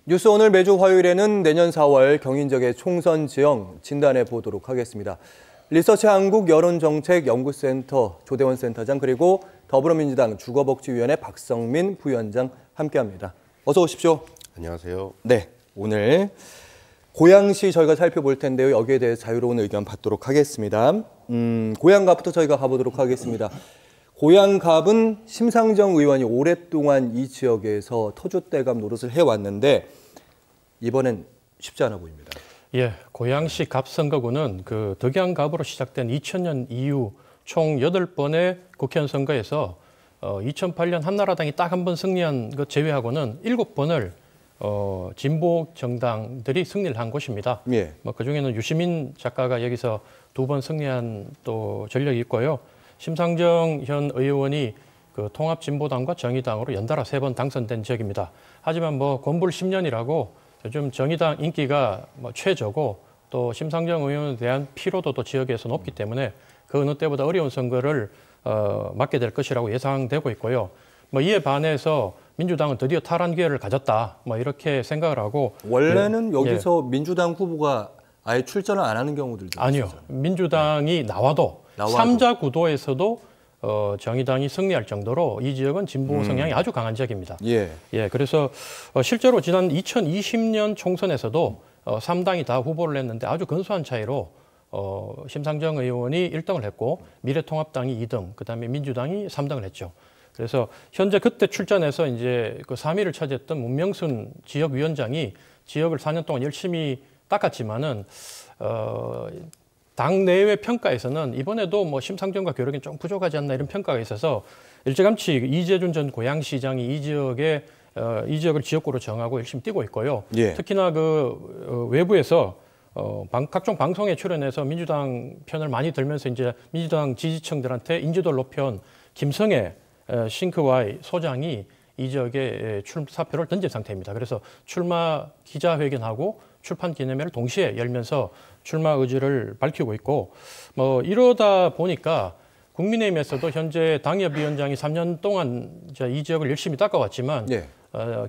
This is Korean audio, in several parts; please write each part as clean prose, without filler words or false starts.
뉴스 오늘 매주 화요일에는 내년 4월 경인지역의 총선 지형 진단해 보도록 하겠습니다. 리서치 한국 여론정책연구센터 조대원 센터장 그리고 더불어민주당 주거복지위원회 박성민 부위원장 함께합니다. 어서 오십시오. 안녕하세요. 네, 오늘 고양시 저희가 살펴볼 텐데요. 여기에 대해 자유로운 의견 받도록 하겠습니다. 고양갑부터 저희가 가보도록 하겠습니다. 고양갑은 심상정 의원이 오랫동안 이 지역에서 터줏대감 노릇을 해왔는데 이번엔 쉽지 않아 보입니다. 예, 고양시 갑선거구는 그 덕양갑으로 시작된 2000년 이후 총 8번의 국회의원 선거에서 2008년 한나라당이 딱 한 번 승리한 것 제외하고는 7번을 진보 정당들이 승리를 한 곳입니다. 예. 뭐 그중에는 유시민 작가가 여기서 2번 승리한 또 전력이 있고요. 심상정 현 의원이 그 통합진보당과 정의당으로 연달아 3번 당선된 지역입니다. 하지만 뭐 권불 10년이라고 요즘 정의당 인기가 뭐 최저고 또 심상정 의원에 대한 피로도도 지역에서 높기 때문에 그 어느 때보다 어려운 선거를 맞게 될 것이라고 예상되고 있고요. 뭐 이에 반해서 민주당은 드디어 탈환 기회를 가졌다. 뭐 이렇게 생각을 하고 원래는 여기서 민주당 후보가 아예 출전을 안 하는 경우들도 아니요. 있었잖아요. 민주당이 나와도 3자 구도에서도 정의당이 승리할 정도로 이 지역은 진보 성향이 아주 강한 지역입니다. 예. 예, 그래서 실제로 지난 2020년 총선에서도 3당이 다 후보를 냈는데 아주 근소한 차이로 심상정 의원이 1등을 했고 미래통합당이 2등, 그다음에 민주당이 3등을 했죠. 그래서 현재 그때 출전해서 이제 그 3위를 차지했던 문명순 지역위원장이 지역을 4년 동안 열심히 닦았지만은 당 내외 평가에서는 이번에도 뭐 심상정과 교력이 좀 부족하지 않나 이런 평가가 있어서 일찌감치 이재준 전 고양시장이 이 지역을 지역구로 정하고 열심히 뛰고 있고요. 예. 특히나 그 외부에서 각종 방송에 출연해서 민주당 편을 많이 들면서 이제 민주당 지지층들한테 인지도를 높여온 김성애 싱크와이 소장이 이 지역에 사표를 던진 상태입니다. 그래서 출마 기자회견하고 출판 기념회를 동시에 열면서 출마 의지를 밝히고 있고 뭐 이러다 보니까 국민의힘에서도 현재 당협위원장이 3년 동안 이 지역을 열심히 닦아왔지만 예.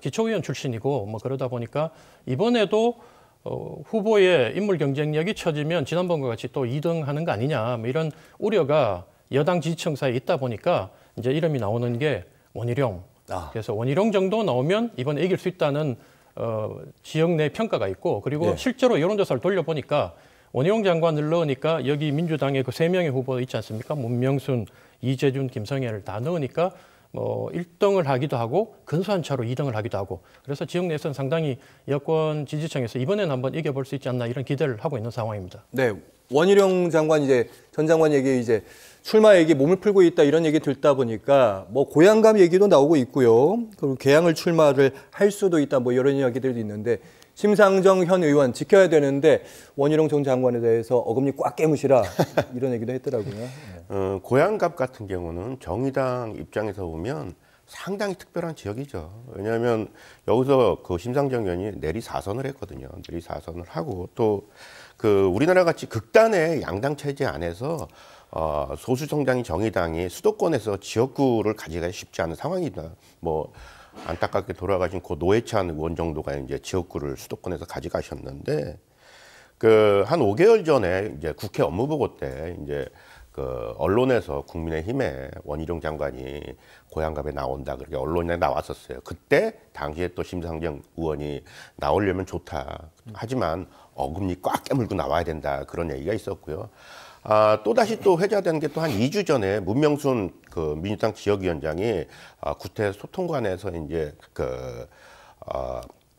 기초의원 출신이고 뭐 그러다 보니까 이번에도 후보의 인물 경쟁력이 처지면 지난번과 같이 또 2등 하는 거 아니냐 뭐 이런 우려가 여당 지지층 사이에 있다 보니까 이제 이름이 나오는 게 원희룡. 그래서 원희룡 정도 나오면 이번에 이길 수 있다는 지역 내 평가가 있고 그리고 실제로 여론조사를 돌려보니까 원희룡 장관을 넣으니까 여기 민주당의 그 3명의 후보 있지 않습니까? 문명순, 이재준, 김성애를 다 넣으니까 뭐 1등을 하기도 하고 근소한 차로 2등을 하기도 하고 그래서 지역 내에서는 상당히 여권 지지층에서 이번에는 한번 이겨볼 수 있지 않나 이런 기대를 하고 있는 상황입니다. 네, 원희룡 장관 전 장관 얘기 이제 출마 얘기 몸을 풀고 있다 이런 얘기 듣다 보니까 뭐 고양감 얘기도 나오고 있고요. 그리고 개항을 출마를 할 수도 있다 뭐 이런 이야기들도 있는데 심상정 현 의원 지켜야 되는데 원희룡 전 장관에 대해서 어금니 꽉 깨무시라 이런 얘기도 했더라고요. 네. 고양갑 같은 경우는 정의당 입장에서 보면 상당히 특별한 지역이죠. 왜냐하면 여기서 그 심상정 의원이 내리 4선을 했거든요. 내리 4선을 하고 또 그 우리나라 같이 극단의 양당 체제 안에서 소수 정당인 정의당이 수도권에서 지역구를 가지기가 쉽지 않은 상황이다. 뭐 안타깝게 돌아가신 고 노회찬 의원 정도가 이제 지역구를 수도권에서 가져가셨는데 그 한 5개월 전에 이제 국회 업무보고 때 이제 그 언론에서 국민의힘에 원희룡 장관이 고양갑에 나온다 그렇게 언론에 나왔었어요. 그때 당시에 또 심상정 의원이 나오려면 좋다. 하지만 어금니 꽉 깨물고 나와야 된다 그런 얘기가 있었고요. 또다시 또 회자된 게 또 한 2주 전에 문명순 그 민주당 지역위원장이 구태 소통관에서 이제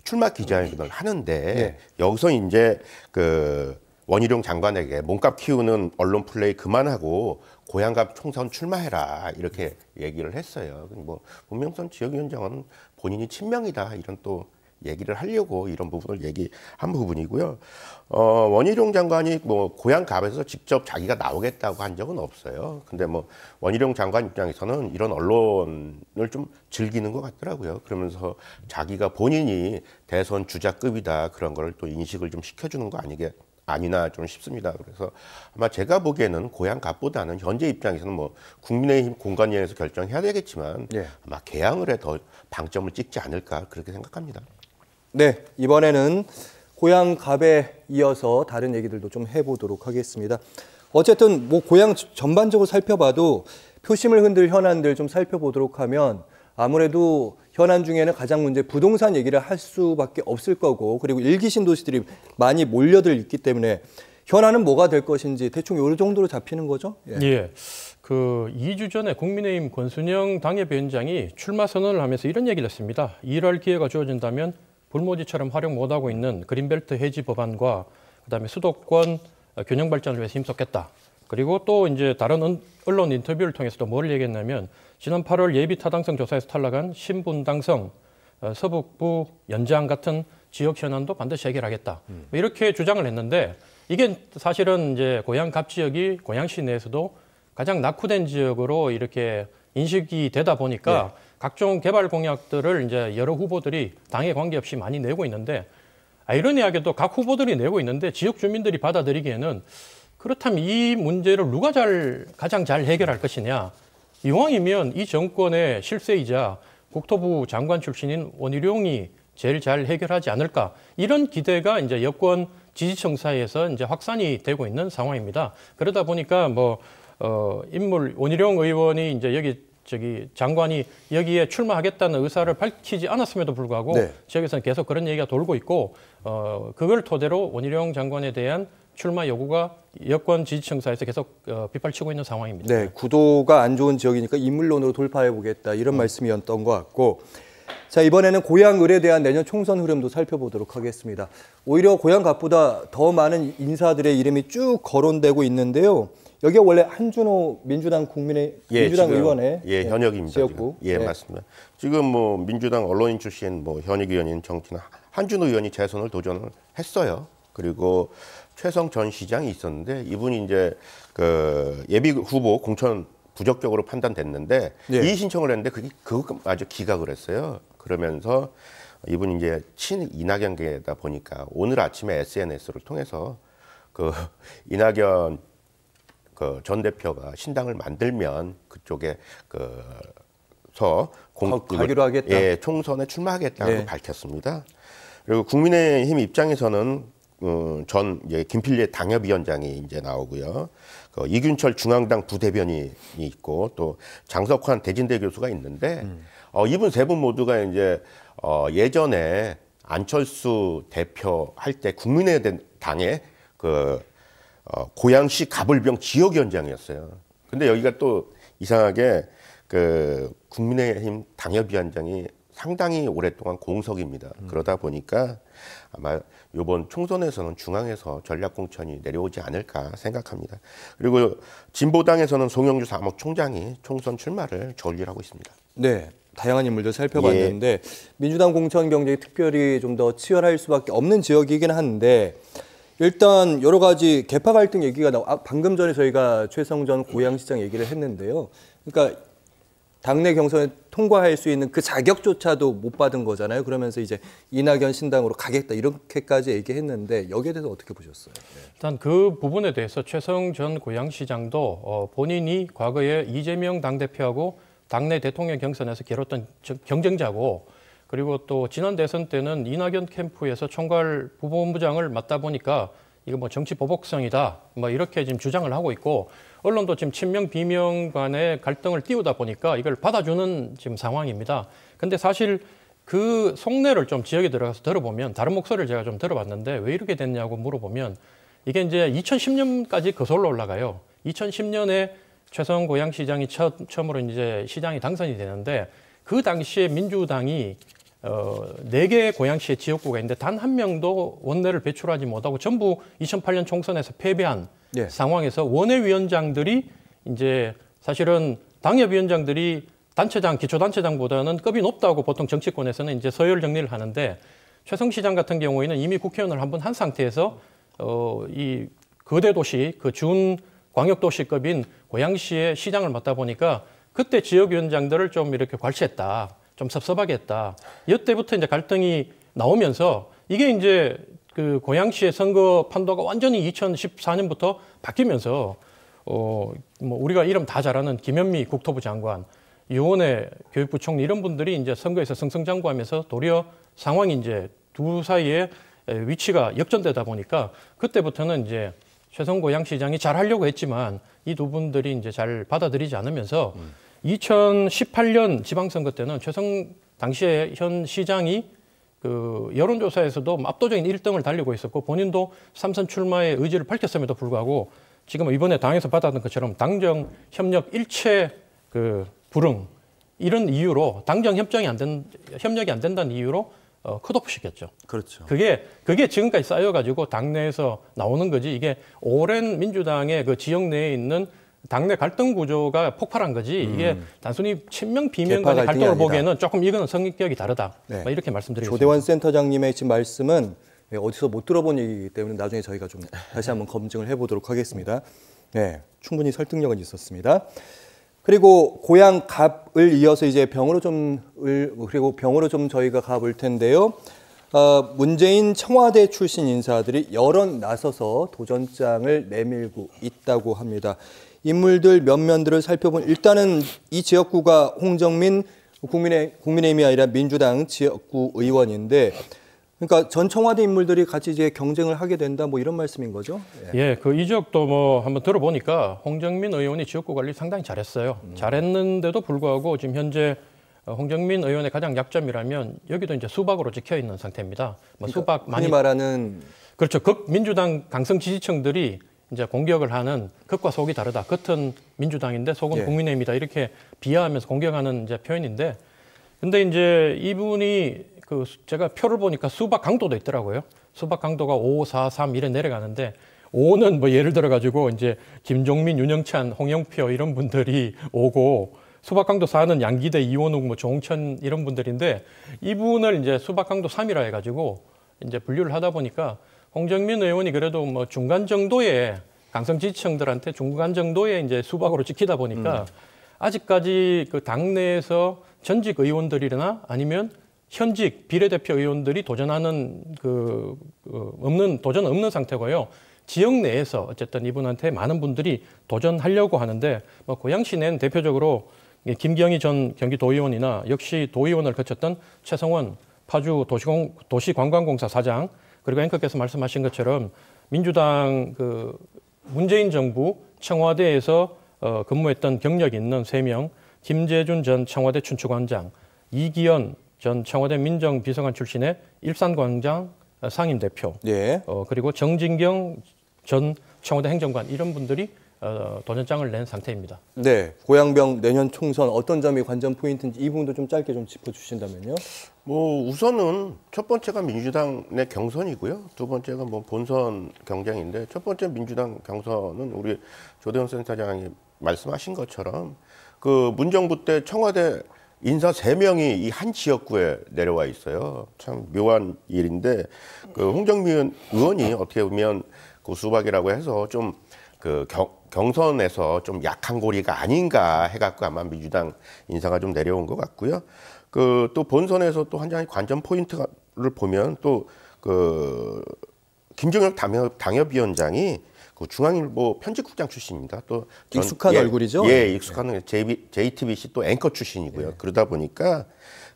출마 기자회견을 하는데 여기서 이제 그 원희룡 장관에게 몸값 키우는 언론 플레이 그만하고 고양갑 총선 출마해라 이렇게 얘기를 했어요. 뭐 문명순 지역위원장은 본인이 친명이다 이런 또 얘기를 하려고 이런 부분을 얘기한 부분이고요. 원희룡 장관이 뭐 고양갑에서 직접 자기가 나오겠다고 한 적은 없어요. 근데 뭐 원희룡 장관 입장에서는 이런 언론을 좀 즐기는 것 같더라고요. 그러면서 자기가 본인이 대선 주자급이다 그런 걸 또 인식을 좀 시켜주는 거 아니나 좀 싶습니다. 그래서 아마 제가 보기에는 고양갑보다는 현재 입장에서는 뭐 국민의힘 공관위원회에서 결정해야 되겠지만 아마 개항을 해 더 방점을 찍지 않을까 그렇게 생각합니다. 네, 이번에는 고향 갑에 이어서 다른 얘기들도 좀 해보도록 하겠습니다. 어쨌든 뭐 고향 전반적으로 살펴봐도 표심을 흔들 현안들 좀 살펴보도록 하면 아무래도 현안 중에는 가장 문제 부동산 얘기를 할 수밖에 없을 거고, 그리고 일기 신도시들이 많이 몰려들 있기 때문에 현안은 뭐가 될 것인지 대충 이 정도로 잡히는 거죠? 예. 그 2주 전에 국민의힘 권순영 당협위원장이 출마 선언을 하면서 이런 얘기를 했습니다. 일할 기회가 주어진다면 불모지처럼 활용 못하고 있는 그린벨트 해지 법안과 그다음에 수도권 균형 발전을 위해서 힘썼겠다. 그리고 또 이제 다른 언론 인터뷰를 통해서도 뭘 얘기했냐면 지난 8월 예비 타당성 조사에서 탈락한 신분당성, 서북부 연장 같은 지역 현안도 반드시 해결하겠다. 이렇게 주장을 했는데 이게 사실은 이제 고향 갑 지역이 고양시 내에서도 가장 낙후된 지역으로 이렇게 인식이 되다 보니까 각종 개발 공약들을 이제 여러 후보들이 당에 관계없이 많이 내고 있는데 아이러니하게도 각 후보들이 내고 있는데 지역 주민들이 받아들이기에는 그렇다면 이 문제를 누가 가장 잘 해결할 것이냐. 이왕이면 이 정권의 실세이자 국토부 장관 출신인 원희룡이 제일 잘 해결하지 않을까. 이런 기대가 이제 여권 지지층 사이에서 이제 확산이 되고 있는 상황입니다. 그러다 보니까 인물 원희룡 의원이 이제 장관이 여기에 출마하겠다는 의사를 밝히지 않았음에도 불구하고 지역에서는 계속 그런 얘기가 돌고 있고 그걸 토대로 원희룡 장관에 대한 출마 요구가 여권 지지층 사이에서 계속 빗발치고 있는 상황입니다. 네, 구도가 안 좋은 지역이니까 인물론으로 돌파해 보겠다 이런 말씀이었던 것 같고, 자 이번에는 고향 을에 대한 내년 총선 흐름도 살펴보도록 하겠습니다. 오히려 고향 갑보다 더 많은 인사들의 이름이 쭉 거론되고 있는데요. 여기가 원래 한준호 민주당 민주당 의원의 현역입니다. 지역구. 맞습니다. 지금 뭐 민주당 언론인 출신 현역 의원인 정치는 한준호 의원이 재선을 도전을 했어요. 그리고 최성 전 시장이 있었는데 이분이 이제 그 예비 후보 공천 부적격으로 판단됐는데 이의 신청을 했는데 그것마저 기각을 했어요. 그러면서 이분이 이제 친 이낙연계다 보니까 오늘 아침에 SNS를 통해서 그 이낙연 전 대표가 신당을 만들면 그쪽에 가기로 하겠다. 총선에 출마하겠다고 밝혔습니다. 그리고 국민의힘 입장에서는 전 김필래 당협위원장이 이제 나오고요. 이균철 중앙당 부대변인이 있고 또 장석환 대진대 교수가 있는데 이분 세 분 모두가 이제 예전에 안철수 대표 할 때 국민의당의 고양시 가불병 지역위원장이었어요. 근데 여기가 또 이상하게 국민의힘 당협위원장이 상당히 오랫동안 공석입니다. 그러다 보니까 아마 이번 총선에서는 중앙에서 전략공천이 내려오지 않을까 생각합니다. 그리고 진보당에서는 송영주 사무총장이 총선 출마를 전리하고 있습니다. 네, 다양한 인물들 살펴봤는데 민주당 공천 경쟁이 특별히 좀 더 치열할 수밖에 없는 지역이긴 한데 일단 여러 가지 개파 갈등 얘기가 방금 전에 저희가 최성전 고양시장 얘기를 했는데요. 그러니까 당내 경선에 통과할 수 있는 그 자격조차도 못 받은 거잖아요. 그러면서 이제 이낙연 신당으로 가겠다 이렇게까지 얘기했는데 여기에 대해서 어떻게 보셨어요? 일단 그 부분에 대해서 최성 전 고양시장도 본인이 과거에 이재명 당대표하고 당내 대통령 경선에서 겨뤘던 경쟁자고 그리고 또 지난 대선 때는 이낙연 캠프에서 총괄 부본부장을 맡다 보니까 이거 정치 보복성이다 이렇게 지금 주장을 하고 있고 언론도 지금 친명 비명 간의 갈등을 띄우다 보니까 이걸 받아주는 지금 상황입니다. 근데 사실 그 속내를 좀 지역에 들어가서 들어보면 다른 목소리를 제가 좀 들어봤는데 왜 이렇게 됐냐고 물어보면 이게 이제 2010년까지 거슬러 올라가요. 2010년에 최성 고양시장이 처음으로 이제 시장이 당선이 되는데 그 당시에 민주당이 4개 고양시의 지역구가 있는데 단 한 명도 원내를 배출하지 못하고 전부 2008년 총선에서 패배한 상황에서 원외위원장들이 이제 사실은 당협위원장들이 단체장, 기초단체장보다는 급이 높다고 보통 정치권에서는 이제 서열 정리를 하는데 최성 시장 같은 경우에는 이미 국회의원을 한 번 한 상태에서 이 거대 도시, 준 광역도시급인 고양시의 시장을 맡다 보니까 그때 지역위원장들을 좀 이렇게 괄시했다. 좀 섭섭하게 했다. 이때부터 이제 갈등이 나오면서 이게 이제 고양시의 선거 판도가 완전히 2014년부터 바뀌면서 우리가 이름 다 잘 아는 김현미 국토부 장관, 유원회 교육부 총리 이런 분들이 이제 선거에서 승승장구하면서 도리어 상황이 이제 두 사이에 위치가 역전되다 보니까 그때부터는 이제 최성 고양시장이 잘 하려고 했지만 이 두 분들이 이제 잘 받아들이지 않으면서 2018년 지방선거 때는 최성 당시에 현 시장이 그 여론조사에서도 압도적인 1등을 달리고 있었고 본인도 삼선 출마의 의지를 밝혔음에도 불구하고 지금 이번에 당에서 받았던 것처럼 당정 협력 일체 그 불응 이런 이유로 당정 협력이 안 된다는 이유로 컷오프 시켰죠. 그렇죠. 그게 지금까지 쌓여가지고 당내에서 나오는 거지 이게 오랜 민주당의 그 지역 내에 있는 당내 갈등 구조가 폭발한 거지 이게 단순히 친명 비명 간의 갈등을 보기에는 조금 이거는 성격이 다르다. 네. 이렇게 말씀드리겠습니다. 조대환 센터장님의 지금 말씀은 어디서 못 들어본 얘기이기 때문에 나중에 저희가 좀 다시 한번 검증을 해보도록 하겠습니다. 네, 충분히 설득력은 있었습니다. 그리고 고향 갑을 이어서 이제 병으로 좀 저희가 가볼 텐데요. 문재인 청와대 출신 인사들이 여럿 나서서 도전장을 내밀고 있다고 합니다. 인물들 면면들을 살펴본 일단은 이 지역구가 홍정민 국민의힘이 아니라 민주당 지역구 의원인데 그러니까 전 청와대 인물들이 같이 이제 경쟁을 하게 된다 뭐 이런 말씀인 거죠? 예, 그 이 지역도 뭐 한번 들어보니까 홍정민 의원이 지역구 관리 상당히 잘했어요. 잘했는데도 불구하고 지금 현재 홍정민 의원의 가장 약점이라면 여기도 이제 수박으로 찍혀 있는 상태입니다. 뭐 그러니까 수박 많이 흔히 말하는 그렇죠. 민주당 강성 지지층들이 이제 공격을 하는 겉과 속이 다르다. 겉은 민주당인데 속은 예. 국민의힘이다. 이렇게 비하하면서 공격하는 이제 표현인데, 근데 이제 이분이 그 제가 표를 보니까 수박 강도도 있더라고요. 수박 강도가 5, 4, 3 이래 내려가는데 5는 뭐 예를 들어 가지고 이제 김종민, 윤영찬, 홍영표 이런 분들이 오고 수박 강도 4는 양기대, 이원욱, 뭐 조홍천 이런 분들인데 이분을 이제 수박 강도 3이라 해가지고 이제 분류를 하다 보니까 홍정민 의원이 그래도 뭐 중간 정도의 강성 지지층들한테 중간 정도의 이제 수박으로 찍히다 보니까 아직까지 그 당내에서 전직 의원들이나 아니면 현직 비례대표 의원들이 도전하는 도전 없는 상태고요. 지역 내에서 어쨌든 이분한테 많은 분들이 도전하려고 하는데 뭐 고양시 내는 대표적으로 김경희 전 경기도의원이나 역시 도의원을 거쳤던 최성원 파주 도시관광공사 사장 그리고 앵커께서 말씀하신 것처럼 민주당 그 문재인 정부 청와대에서 근무했던 경력이 있는 3명, 김재준 전 청와대 춘추관장, 이기현 전 청와대 민정비서관 출신의 일산광장 상임대표, 예. 그리고 정진경 전 청와대 행정관 이런 분들이 도전장을 낸 상태입니다. 네, 고양병 내년 총선 어떤 점이 관전 포인트인지 이 부분도 좀 짧게 좀 짚어주신다면요. 뭐 우선은 첫 번째가 민주당 내 경선이고요. 두 번째가 뭐 본선 경쟁인데 첫 번째 민주당 경선은 우리 조대원 센터장이 말씀하신 것처럼 그 문정부 때 청와대 인사 3명이 이 한 지역구에 내려와 있어요. 참 묘한 일인데 그 홍정민 의원이 어떻게 보면 그 수박이라고 해서 좀 그 경선에서 좀 약한 고리가 아닌가 해갖고 아마 민주당 인사가 좀 내려온 것 같고요. 그 또 본선에서 또 한 장의 관전 포인트를 보면 또 그 김종혁 당협위원장이 그 중앙일보 편집국장 출신입니다. 또 익숙한 얼굴이죠. 예, 익숙한 JTBC 또 앵커 출신이고요. 그러다 보니까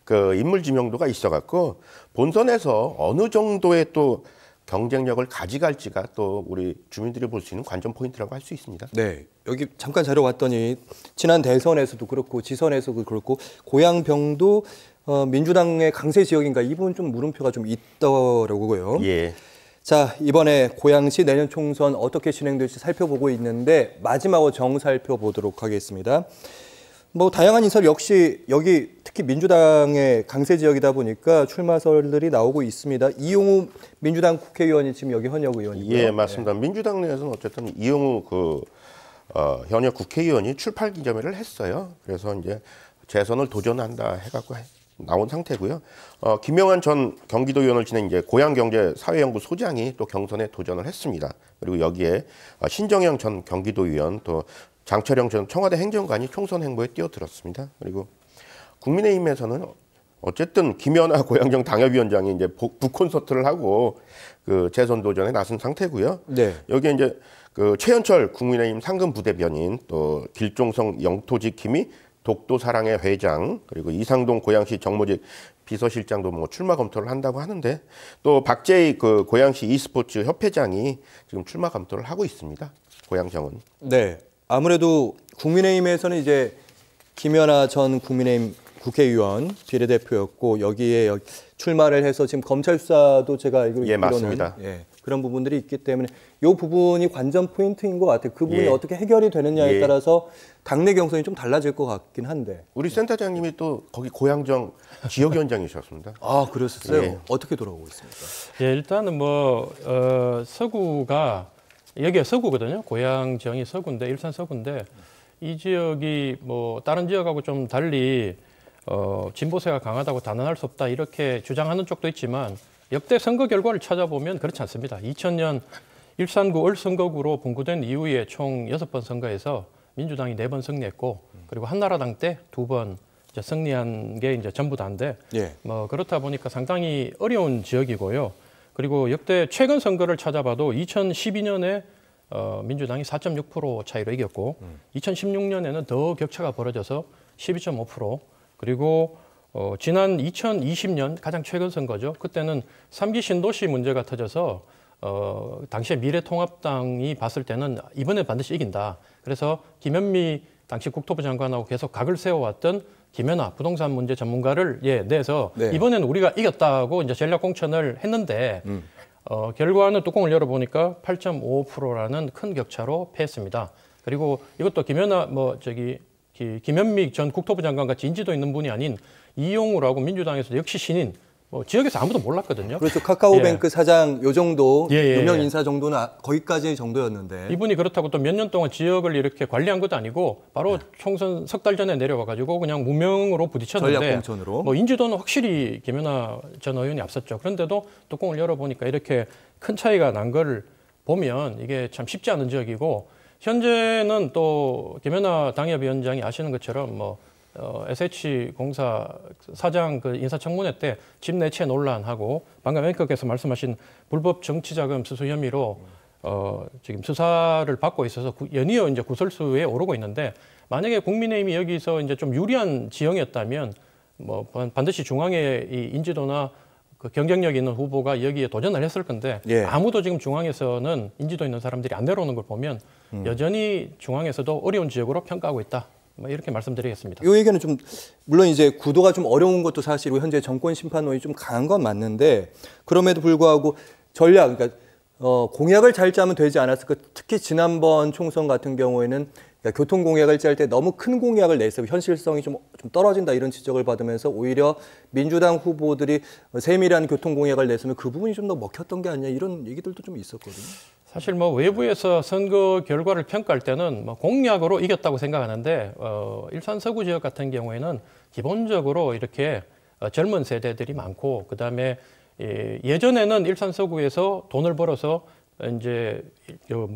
그 인물 지명도가 있어갖고 본선에서 어느 정도의 또 경쟁력을 가져갈지가 또 우리 주민들이 볼 수 있는 관전 포인트라고 할 수 있습니다. 네, 여기 잠깐 자료 봤더니 지난 대선에서도 그렇고 지선에서도 그렇고 고양병도 민주당의 강세 지역인가 이 부분 좀 물음표가 좀 있더라고요. 예. 자, 이번에 고양시 내년 총선 어떻게 진행될지 살펴보고 있는데 마지막으로 정 살펴보도록 하겠습니다. 뭐 다양한 인사들 역시 여기 특히 민주당의 강세 지역이다 보니까 출마설들이 나오고 있습니다. 이용우 민주당 국회의원이 지금 여기 현역 의원이고요. 예, 맞습니다. 네. 민주당 내에서는 어쨌든 이용우 현역 국회의원이 출발 기자회를 했어요. 그래서 이제 재선을 도전한다 해갖고 나온 상태고요. 김영환 전 경기도의원을 지낸 이제 고양경제사회연구 소장이 또 경선에 도전을 했습니다. 그리고 여기에 신정영 전 경기도의원 또 장철영 전 청와대 행정관이 총선 행보에 뛰어들었습니다. 그리고 국민의힘에서는 어쨌든 김연아 고양정 당협위원장이 이제 북콘서트를 하고 그 재선 도전에 나선 상태고요. 네. 여기에 이제 그 최현철 국민의힘 상근 부대변인 또 길종성 영토지킴이 독도사랑의 회장 그리고 이상동 고양시 정모직 비서실장도 뭐 출마 검토를 한다고 하는데 또 박재희 그 고양시 e스포츠 협회장이 지금 출마 검토를 하고 있습니다. 고양정은. 네. 아무래도 국민의힘에서는 이제 김연아 전 국민의힘 국회의원 비례대표였고 여기에 출마를 해서 지금 검찰 수사도 제가 알기로 예, 있기로는 맞습니다. 그런 부분들이 있기 때문에 이 부분이 관전 포인트인 것 같아요. 그 부분이 예. 어떻게 해결이 되느냐에 예. 따라서 당내 경선이 좀 달라질 것 같긴 한데. 우리 센터장님이 또 거기 고양정 지역위원장이셨습니다. 아, 그랬었어요? 예. 어떻게 돌아오고 있습니까? 예, 일단은 서구가 여기가 서구거든요. 고양정이 서구인데 일산 서구인데 이 지역이 뭐 다른 지역하고 좀 달리 진보세가 강하다고 단언할 수 없다 이렇게 주장하는 쪽도 있지만 역대 선거 결과를 찾아보면 그렇지 않습니다. 2000년 일산구 을선거구로 분구된 이후에 총 6번 선거에서 민주당이 4번 승리했고 그리고 한나라당 때 2번 승리한 게 이제 전부 다인데 예. 뭐 그렇다 보니까 상당히 어려운 지역이고요. 그리고 역대 최근 선거를 찾아봐도 2012년에 민주당이 4.6% 차이로 이겼고 2016년에는 더 격차가 벌어져서 12.5% 그리고 지난 2020년 가장 최근 선거죠. 그때는 3기 신도시 문제가 터져서 당시에 미래통합당이 봤을 때는 이번에 반드시 이긴다. 그래서 김현미 당시 국토부 장관하고 계속 각을 세워왔던 김연아 부동산 문제 전문가를 내서 네. 이번에는 우리가 이겼다고 이제 전략 공천을 했는데 결과는 뚜껑을 열어보니까 8.55%라는 큰 격차로 패했습니다. 그리고 이것도 김연아 김현미 전 국토부 장관 같이 인지도 있는 분이 아닌 이용우라고 민주당에서 역시 신인 지역에서 아무도 몰랐거든요. 그렇죠. 카카오뱅크 사장 요 정도 예. 유명 인사 정도는 거기까지 정도였는데. 이분이 그렇다고 또 몇 년 동안 지역을 이렇게 관리한 것도 아니고 바로 총선 석 달 전에 내려와가지고 그냥 무명으로 부딪혔는데 전략 공천으로. 뭐 인지도는 확실히 김연아 전 의원이 앞섰죠. 그런데도 뚜껑을 열어보니까 이렇게 큰 차이가 난 걸 보면 이게 참 쉽지 않은 지역이고 현재는 또 김연아 당협위원장이 아시는 것처럼 SH공사 사장 그 인사청문회 때 집 내채 논란하고 방금 앵커께서 말씀하신 불법 정치자금 수수 혐의로 지금 수사를 받고 있어서 연이어 이제 구설수에 오르고 있는데 만약에 국민의힘이 여기서 이제 좀 유리한 지형이었다면 뭐 반드시 중앙의 이 인지도나 그 경쟁력 있는 후보가 여기에 도전을 했을 건데 예. 아무도 지금 중앙에서는 인지도 있는 사람들이 안 내려오는 걸 보면 여전히 중앙에서도 어려운 지역으로 평가하고 있다. 뭐 이렇게 말씀드리겠습니다. 이 얘기는 좀 물론 이제 구도가 좀 어려운 것도 사실이고 현재 정권 심판론이 좀 강한 건 맞는데 그럼에도 불구하고 전략 그러니까 공약을 잘 짜면 되지 않았을까. 특히 지난번 총선 같은 경우에는 그러니까 교통 공약을 짤 때 너무 큰 공약을 내서 현실성이 좀 떨어진다 이런 지적을 받으면서 오히려 민주당 후보들이 세밀한 교통 공약을 냈으면 그 부분이 좀 더 먹혔던 게 아니냐 이런 얘기들도 좀 있었거든요. 사실 외부에서 선거 결과를 평가할 때는 공약으로 이겼다고 생각하는데 일산 서구 지역 같은 경우에는 기본적으로 이렇게 젊은 세대들이 많고 그다음에 예전에는 일산 서구에서 돈을 벌어서 이제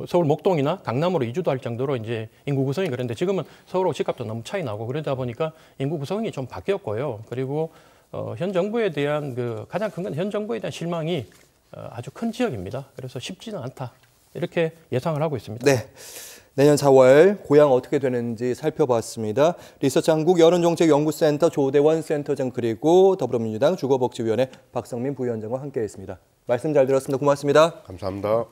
서울 목동이나 강남으로 이주도 할 정도로 이제 인구 구성이 그런데 지금은 서울하고 집값도 너무 차이 나고 그러다 보니까 인구 구성이 좀 바뀌었고요. 그리고 현 정부에 대한 가장 큰 건 현 정부에 대한 실망이 아주 큰 지역입니다. 그래서 쉽지는 않다. 이렇게 예상을 하고 있습니다. 네. 내년 4월 고양 어떻게 되는지 살펴봤습니다. 리서치 한국 여론정책연구센터 조대원 센터장 그리고 더불어민주당 주거복지위원회 박성민 부위원장과 함께했습니다. 말씀 잘 들었습니다. 고맙습니다. 감사합니다.